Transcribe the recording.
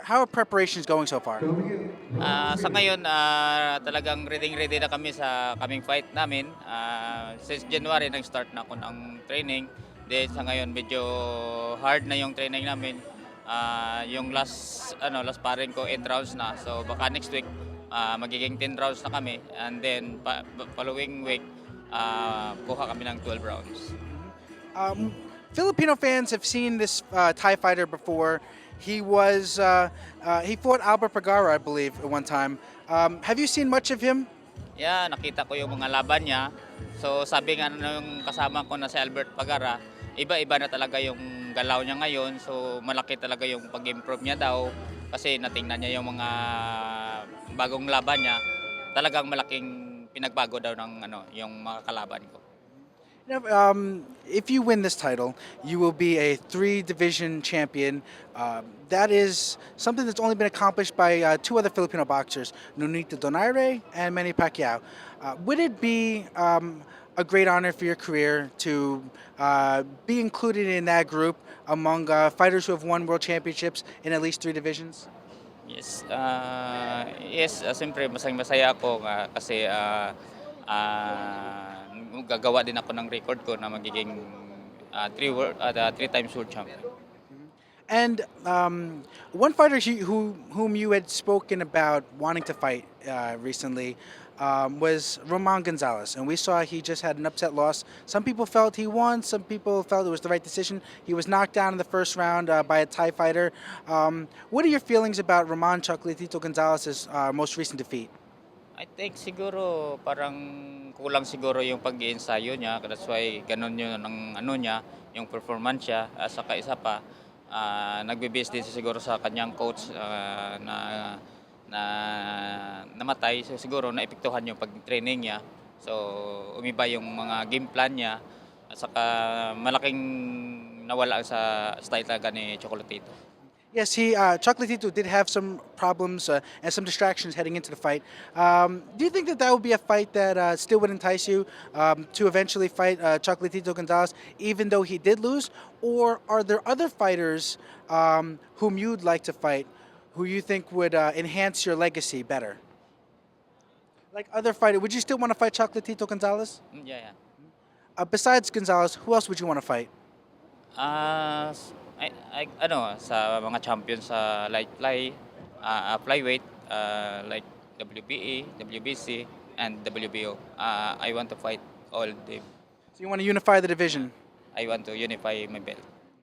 How are preparations going so far? Sa ngayon, talagang ready na kami sa kaming fight namin. Since January, nag-start na ako ng training. Then sa ngayon, medyo hard na yung training namin. Yung last sparring ko, 8 rounds na. So baka next week, magiging 10 rounds na kami. And then following week, kuha kami ng 12 rounds. Um, Filipino fans have seen this Thai fighter before. He fought Albert Pagara, I believe, at one time. Have you seen much of him? Yeah, nakita ko yung mga laban niya. So sabi nga nung kasama ko na si Albert Pagara, iba-iba na talaga yung galaw niya ngayon. So malaki talaga yung pag-improve niya daw kasi natingnan niya yung mga bagong laban niya. Talagang malaking pinagbago daw ng yung mga kalaban ko. If you win this title, you will be a three-division champion. That is something that's only been accomplished by two other Filipino boxers, Nonito Donaire and Manny Pacquiao. Would it be a great honor for your career to be included in that group among fighters who have won world championships in at least three divisions? Yes, siyempre masaya ako kasi gagawa din ako ng record ko na magiging three times world champion. And one fighter whom you had spoken about wanting to fight recently was Roman Gonzalez, and we saw he just had an upset loss. Some people felt he won, some people felt it was the right decision. He was knocked down in the first round by a Thai fighter. What are your feelings about Roman Chocolatito Gonzalez's most recent defeat? I think siguro parang kulang siguro yung pag-iensayo niya. That's why ganun yun ang niya, yung performance niya. Saka isa pa, nagbe-base din siya siguro sa kanyang coach na namatay. So siguro naepektuhan yung pag-training niya. So umiba yung mga game plan niya. At saka malaking nawala sa style talaga ni Chocolatito. Yes, Chocolatito did have some problems and some distractions heading into the fight. Do you think that that would be a fight that still would entice you to eventually fight Chocolatito Gonzalez, even though he did lose? Or are there other fighters whom you'd like to fight, who you think would enhance your legacy better? Like other fighters, would you still want to fight Chocolatito Gonzalez? Yeah. Besides Gonzalez, who else would you want to fight? Ah, sa mga champion sa flyweight, like WBA, WBC, and WBO. I want to fight all of them. So you want to unify the division? I want to unify my belt.